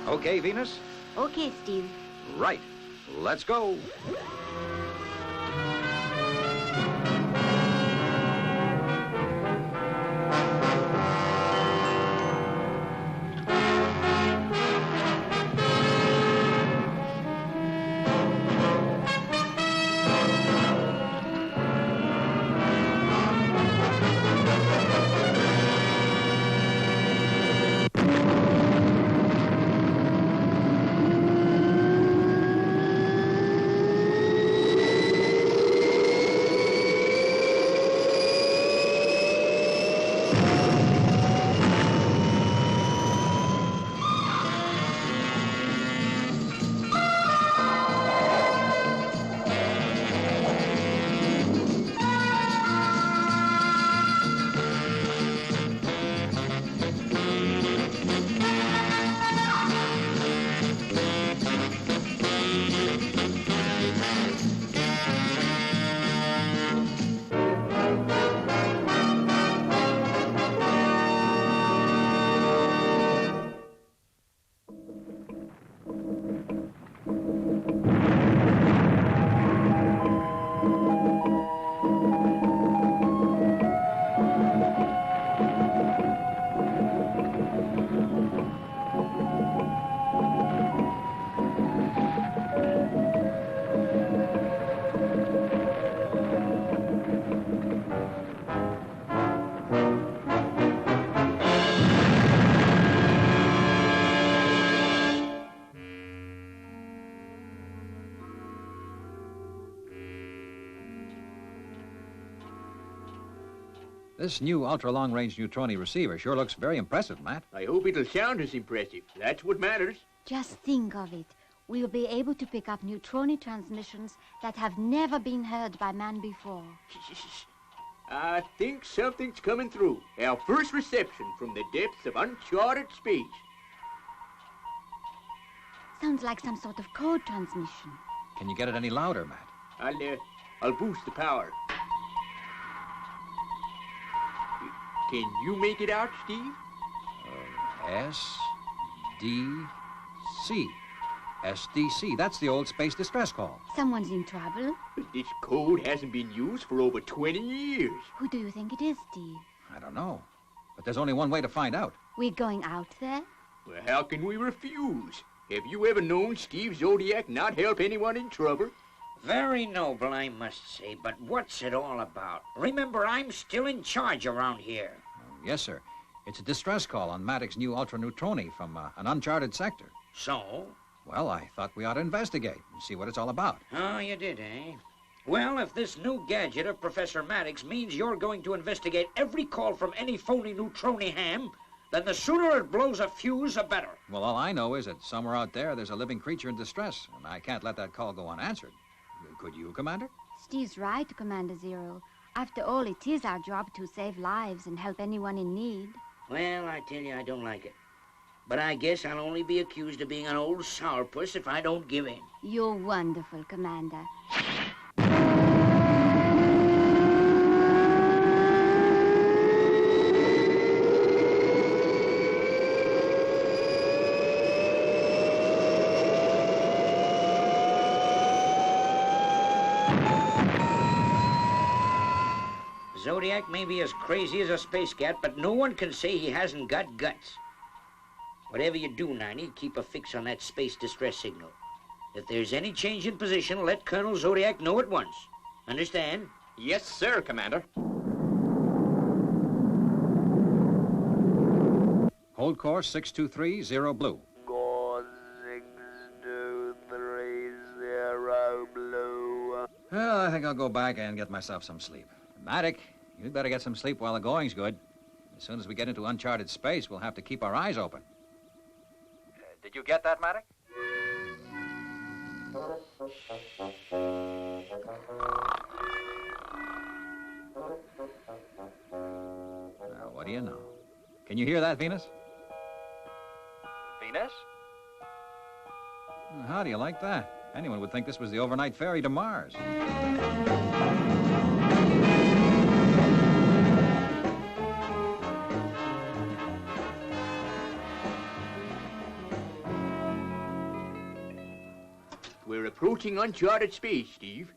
Okay, Venus? Okay, Steve. Right. Let's go. This new ultra-long-range neutroni receiver sure looks very impressive, Matt. I hope it'll sound as impressive. That's what matters. Just think of it. We'll be able to pick up neutroni transmissions that have never been heard by man before. I think something's coming through. Our first reception from the depths of uncharted space. Sounds like some sort of code transmission. Can you get it any louder, Matt? I'll boost the power. Can you make it out, Steve? S-D-C. SDC. That's the old space distress call. Someone's in trouble. But this code hasn't been used for over 20 years. Who do you think it is, Steve? I don't know. But there's only one way to find out. We're going out there? Well, how can we refuse? Have you ever known Steve Zodiac not help anyone in trouble? Very noble, I must say, but what's it all about? Remember, I'm still in charge around here. Yes, sir. It's a distress call on Maddox's new ultra-neutroni from an uncharted sector. So? Well, I thought we ought to investigate and see what it's all about. Oh, you did, eh? Well, if this new gadget of Professor Maddox means you're going to investigate every call from any phony neutroni ham, then the sooner it blows a fuse, the better. Well, all I know is that somewhere out there, there's a living creature in distress, and I can't let that call go unanswered. Could you, Commander? Steve's right, Commander Zero. After all, it is our job to save lives and help anyone in need. Well, I tell you, I don't like it. But I guess I'll only be accused of being an old sourpuss if I don't give in. You're wonderful, Commander. Zodiac may be as crazy as a space cat, but no one can say he hasn't got guts. Whatever you do, 90, keep a fix on that space distress signal. If there's any change in position, let Colonel Zodiac know at once. Understand? Yes, sir, Commander. Hold course 6230 blue. Course 6230 blue. Well, I think I'll go back and get myself some sleep. Maddox, you'd better get some sleep while the going's good. As soon as we get into uncharted space, we'll have to keep our eyes open. Did you get that, Maddox? Now, what do you know? Can you hear that, Venus? Venus? How do you like that? Anyone would think this was the overnight ferry to Mars. We're approaching uncharted space, Steve.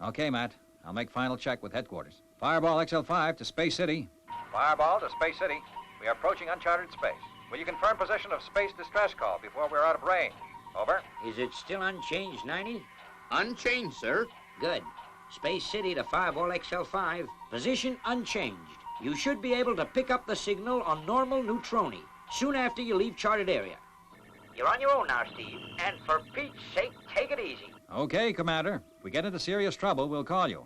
Okay, Matt. I'll make final check with headquarters. Fireball XL-5 to Space City. Fireball to Space City. We are approaching uncharted space. Will you confirm position of space distress call before we're out of range? Over. Is it still unchanged, 90? Unchanged, sir. Good. Space City to Fireball XL-5. Position unchanged. You should be able to pick up the signal on normal neutroni soon after you leave charted area. You're on your own now, Steve. And for Pete's sake, take it easy. Okay, Commander. If we get into serious trouble, we'll call you.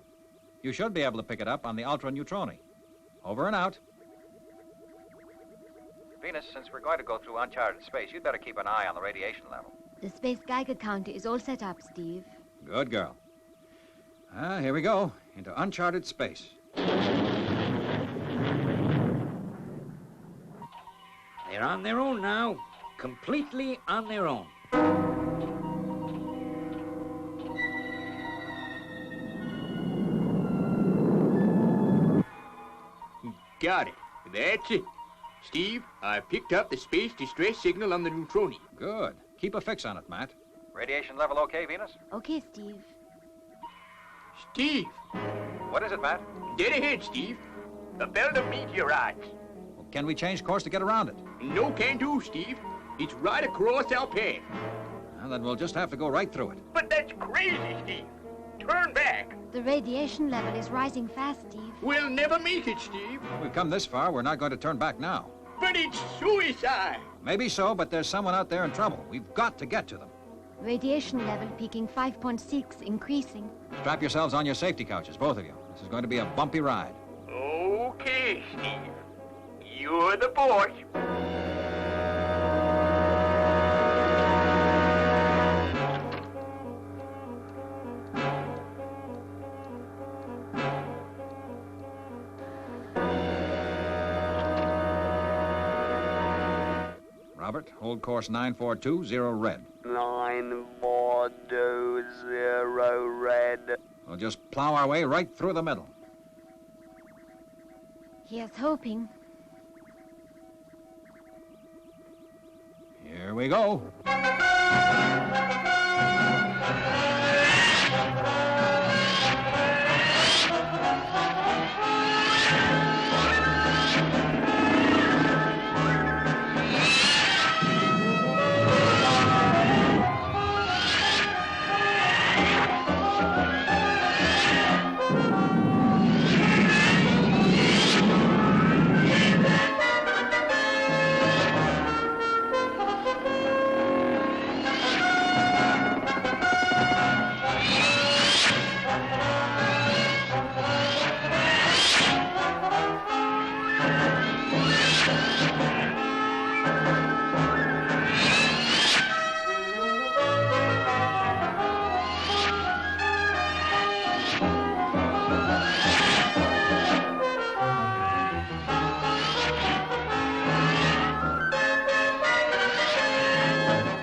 You should be able to pick it up on the ultra neutroni. Over and out. Venus, since we're going to go through uncharted space, you'd better keep an eye on the radiation level. The space Geiger counter is all set up, Steve. Good girl. Here we go, into uncharted space. They're on their own now. Completely on their own. Got it. That's it. Steve, I picked up the space distress signal on the neutroni. Good. Keep a fix on it, Matt. Radiation level okay, Venus? Okay, Steve. Steve! What is it, Matt? Dead ahead, Steve. A belt of meteorites. Well, can we change course to get around it? No can do, Steve. It's right across our path. Well, then we'll just have to go right through it. But that's crazy, Steve. Turn back. The radiation level is rising fast, Steve. We'll never make it, Steve. We've come this far, we're not going to turn back now. But it's suicide. Maybe so, but there's someone out there in trouble. We've got to get to them. Radiation level peaking 5.6, increasing. Strap yourselves on your safety couches, both of you. This is going to be a bumpy ride. Okay, Steve. You're the boss. Robert, hold course 9420 red. 942 red. We'll just plow our way right through the middle. Here's hoping. Here we go.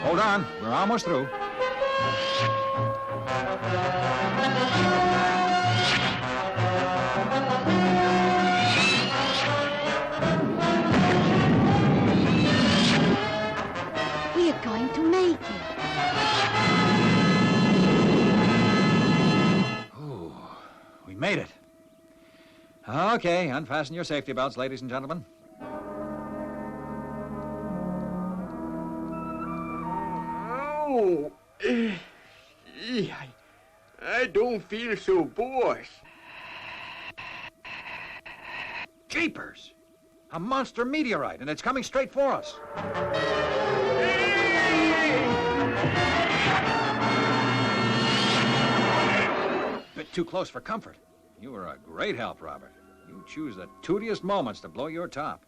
Hold on, we're almost through. We are going to make it. Ooh, we made it. Okay, unfasten your safety belts, ladies and gentlemen. Oh, I don't feel so bored. Jeepers! A monster meteorite, and it's coming straight for us. Bit too close for comfort. You were a great help, Robert. You choose the tootiest moments to blow your top.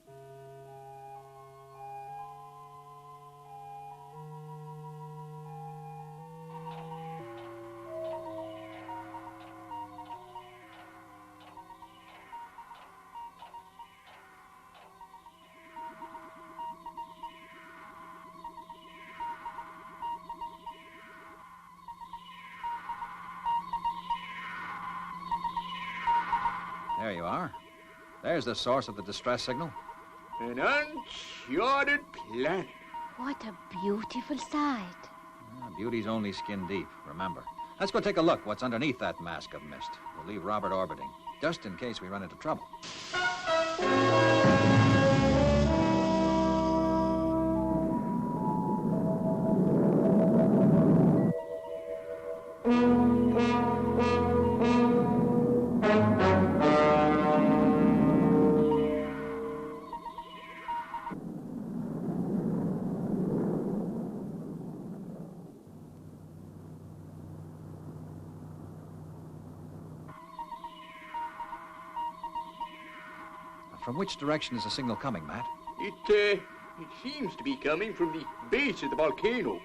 There you are. There's the source of the distress signal. An uncharted planet. What a beautiful sight. Beauty's only skin deep, remember. Let's go take a look what's underneath that mask of mist. We'll leave Robert orbiting, just in case we run into trouble. From which direction is the signal coming, Matt? It seems to be coming from the base of the volcano.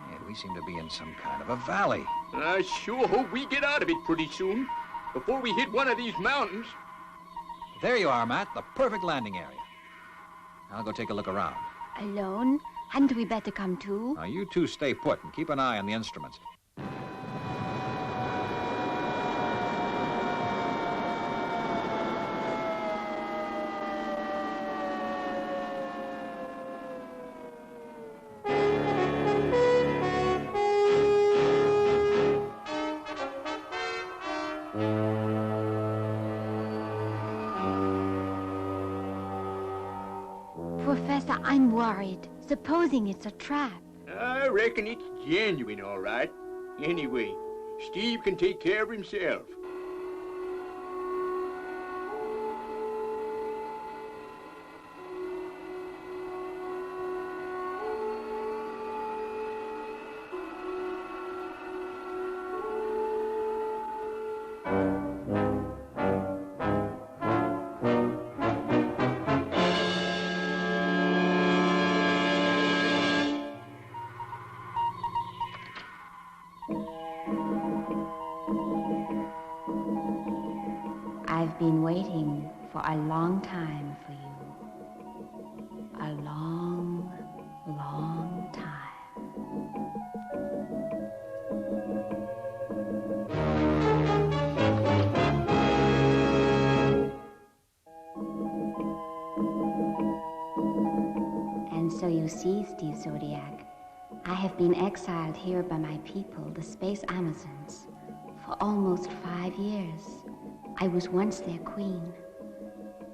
Yeah, we seem to be in some kind of a valley. I sure hope we get out of it pretty soon, before we hit one of these mountains. There you are, Matt, the perfect landing area. I'll go take a look around. Alone? Hadn't we better come too? Now, you two stay put and keep an eye on the instruments. Professor, I'm worried. Supposing it's a trap. I reckon it's genuine, all right. Anyway, Steve can take care of himself. I've been waiting for a long time for you. A long, long time. And so you see, Steve Zodiac, I have been exiled here by my people, the Space Amazons, for almost 5 years. I was once their queen,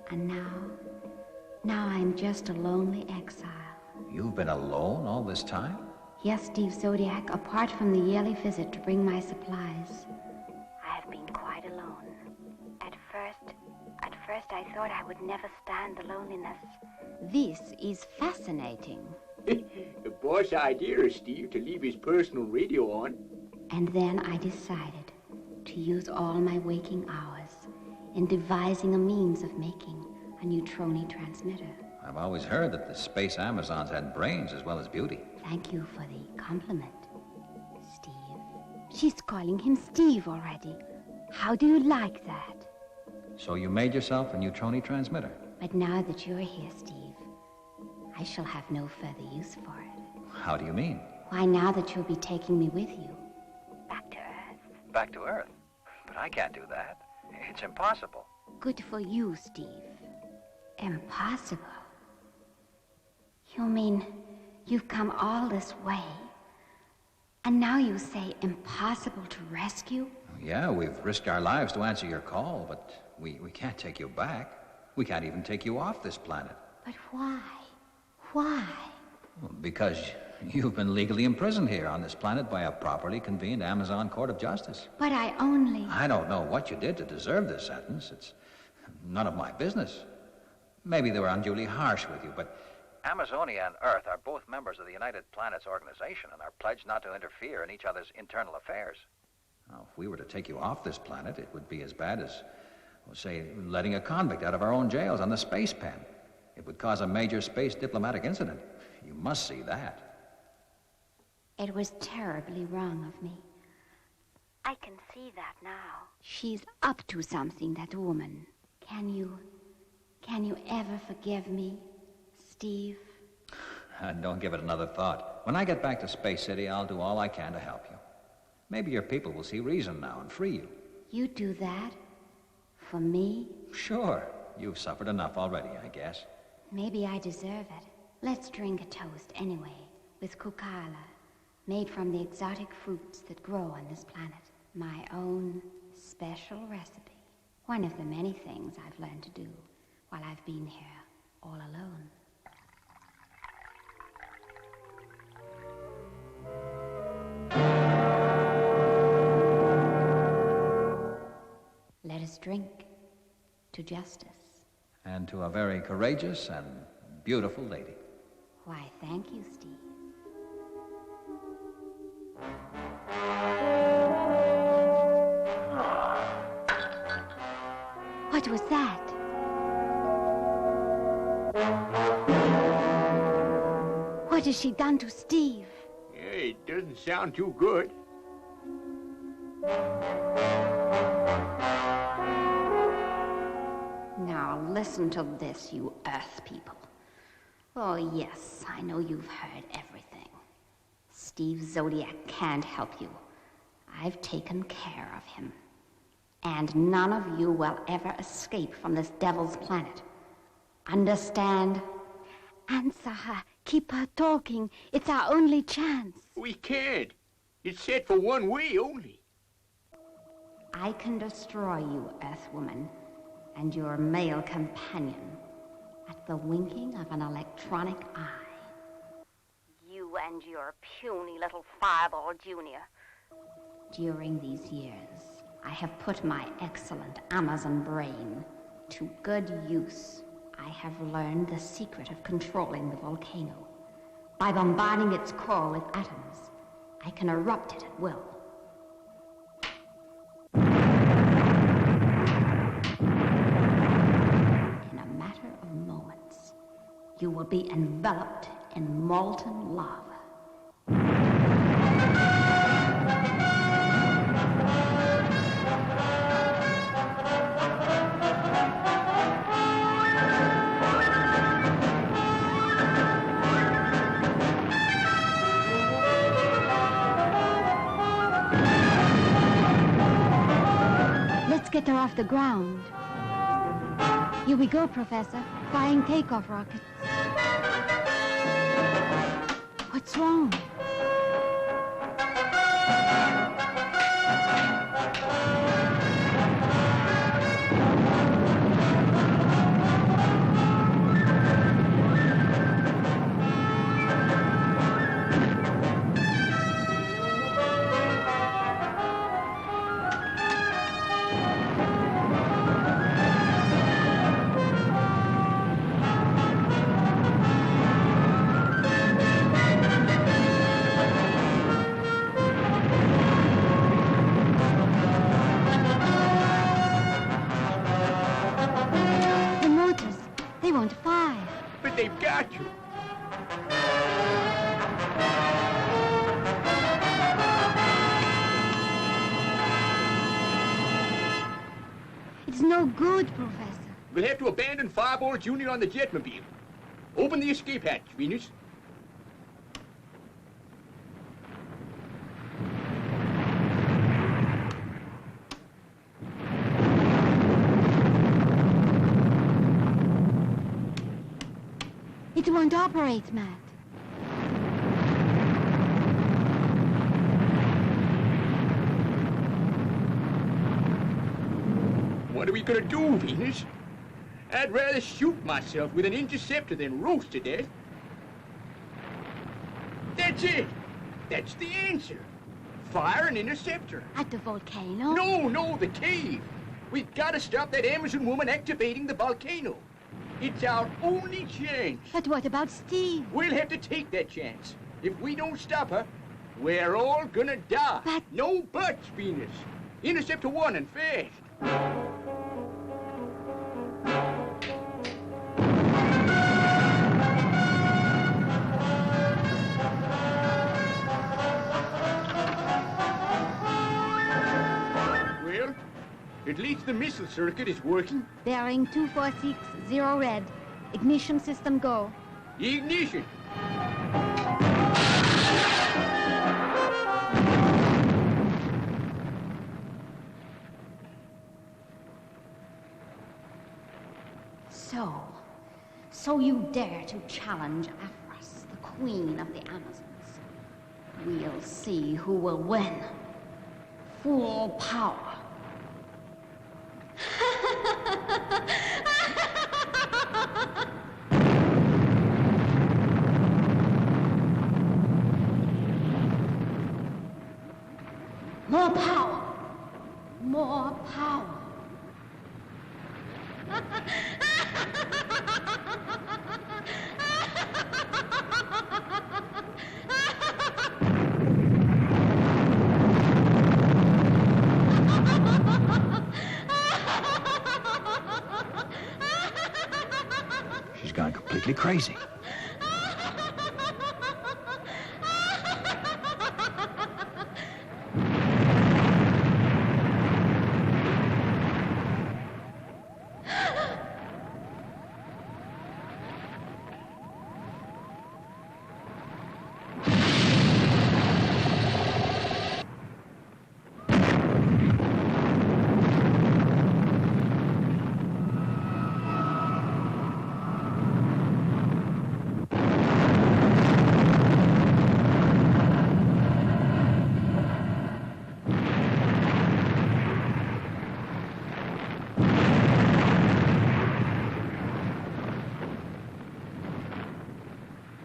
and now I'm just a lonely exile. You've been alone all this time? Yes, Steve Zodiac, apart from the yearly visit to bring my supplies. I have been quite alone. At first I thought I would never stand the loneliness. This is fascinating. The boss idea is Steve to leave his personal radio on. And then I decided to use all my waking hours in devising a means of making a neutroni transmitter. I've always heard that the Space Amazons had brains as well as beauty. Thank you for the compliment, Steve. She's calling him Steve already. How do you like that? So you made yourself a neutroni transmitter? But now that you're here, Steve, I shall have no further use for it. How do you mean? Why, now that you'll be taking me with you, back to Earth. Back to Earth? But I can't do that. It's impossible. Good for you, Steve. Impossible? You mean you've come all this way, and now you say impossible to rescue? Yeah, we've risked our lives to answer your call, but we can't take you back. We can't even take you off this planet. But why? Why? Well, because you've been legally imprisoned here on this planet by a properly convened Amazon court of justice. But I don't know what you did to deserve this sentence. It's none of my business. Maybe they were unduly harsh with you, but Amazonia and Earth are both members of the United Planets Organization and are pledged not to interfere in each other's internal affairs. Now, if we were to take you off this planet, it would be as bad as, well, say, letting a convict out of our own jails on the space pen. It would cause a major space diplomatic incident. You must see that. It was terribly wrong of me. I can see that now. She's up to something, that woman. Can Can you ever forgive me, Steve? Don't give it another thought. When I get back to Space City, I'll do all I can to help you. Maybe your people will see reason now and free you. You do that? For me? Sure. You've suffered enough already, I guess. Maybe I deserve it. Let's drink a toast anyway, with kukala, made from the exotic fruits that grow on this planet. My own special recipe. One of the many things I've learned to do while I've been here all alone. Let us drink to justice. And to a very courageous and beautiful lady. Why, thank you, Steve. What was that? What has she done to Steve? Yeah, it doesn't sound too good. Now listen to this, you Earth people. Oh, yes, I know you've heard everything. Steve Zodiac can't help you. I've taken care of him. And none of you will ever escape from this devil's planet. Understand? Answer her. Keep her talking. It's our only chance. We can't. It's set for one way only. I can destroy you, Earthwoman, and your male companion at the winking of an electronic eye. You and your puny little Fireball Junior. During these years, I have put my excellent Amazon brain to good use. I have learned the secret of controlling the volcano. By bombarding its core with atoms, I can erupt it at will. In a matter of moments, you will be enveloped in molten lava. Let's get her off the ground. Here we go, Professor. Firing takeoff rockets. What's wrong? They won't fire. But they've got you. It's no good, Professor. We'll have to abandon Fireball Jr. on the jetmobile. Open the escape hatch, Venus. It won't operate, Matt. What are we gonna do, Venus? I'd rather shoot myself with an interceptor than roast to death. That's it. That's the answer. Fire an interceptor. At the volcano? No, the cave. We've got to stop that Amazon woman activating the volcano. It's our only chance. But what about Steve? We'll have to take that chance. If we don't stop her, we're all gonna die. But... No buts, Venus. Interceptor 1 and fast. At least the missile circuit is working. Bearing 2460 red. Ignition system go. Ignition. So you dare to challenge Aphros, the queen of the Amazons. We'll see who will win. Full power. More power. More power. She's gone completely crazy.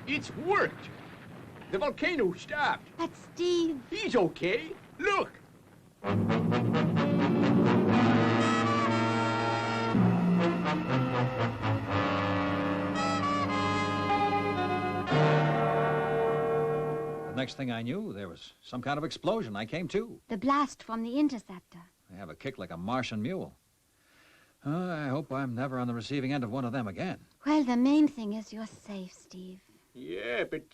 It's worked. The volcano stopped. But Steve... He's okay. Look. The next thing I knew, there was some kind of explosion. I came to. The blast from the interceptor. I have a kick like a Martian mule. I hope I'm never on the receiving end of one of them again. Well, the main thing is you're safe, Steve. Yeah, but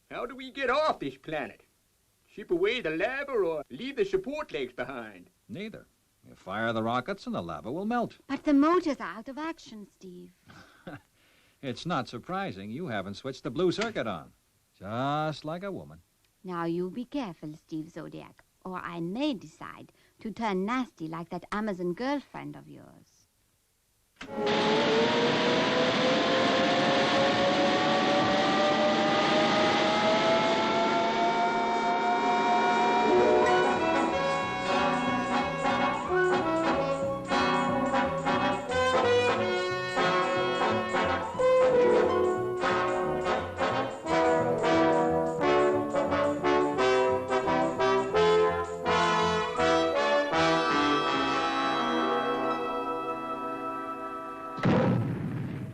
how do we get off this planet? Ship away the lava or leave the support legs behind? Neither. You fire the rockets and the lava will melt. But the motors are out of action, Steve. It's not surprising you haven't switched the blue circuit on. Just like a woman. Now you be careful, Steve Zodiac, or I may decide to turn nasty like that Amazon girlfriend of yours.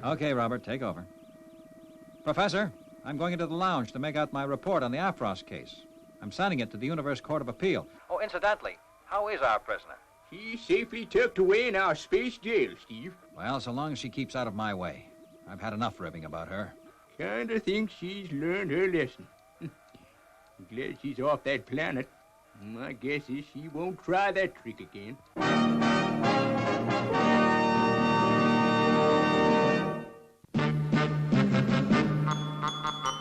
Okay, Robert, take over. Professor, I'm going into the lounge to make out my report on the Aphros case. I'm sending it to the Universe Court of Appeal. Oh, incidentally, how is our prisoner? She's safely tucked away in our space jail, Steve. Well, so long as she keeps out of my way. I've had enough ribbing about her. Kinda think she's learned her lesson. I'm glad she's off that planet. My guess is she won't try that trick again.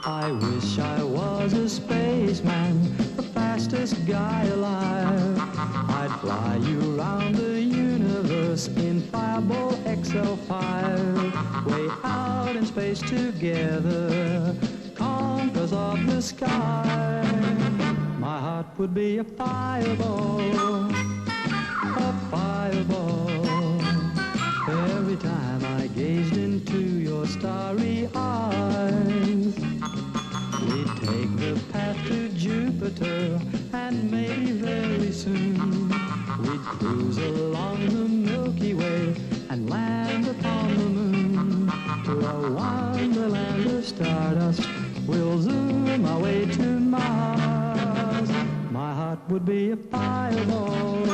I wish I was a spaceman, the fastest guy alive. I'd fly you around the universe in Fireball XL-5. Way out in space together, conquerors of the sky. My heart would be a fireball, a fireball. Every time I gazed into your starry eyes, we'd take the path to Jupiter, and maybe very soon we'd cruise along the Milky Way and land upon the moon. To a wonderland of stardust, we'll zoom our way to Mars. My heart would be a fireball,